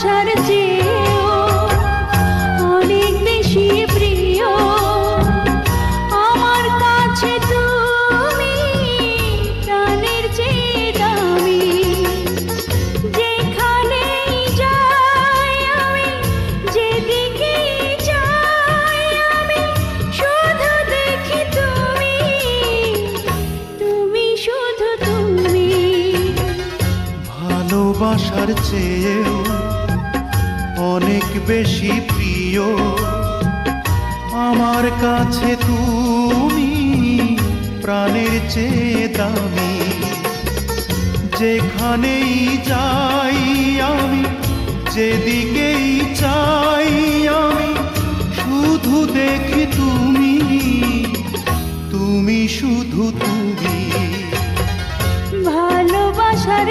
ভালোবাসার চেয়েও অনেক বেশি প্রিয় আমার কাছে তুমি, প্রাণের চেয়ে দামি। যেখানেই যাই আমি, যেদিকেই যাই আমি, শুধু দেখি তুমি, তুমি শুধু তুমি। ভালোবাসার চেয়েও অনেক বেশি প্রিয় আমার কাছে তুমি, প্রাণের চেয়ে দামি। যেখানেই যাই আমি, যেদিকেই চাই আমি, শুধু দেখি তুমি, তুমি শুধু তুমি। ভালোবাসার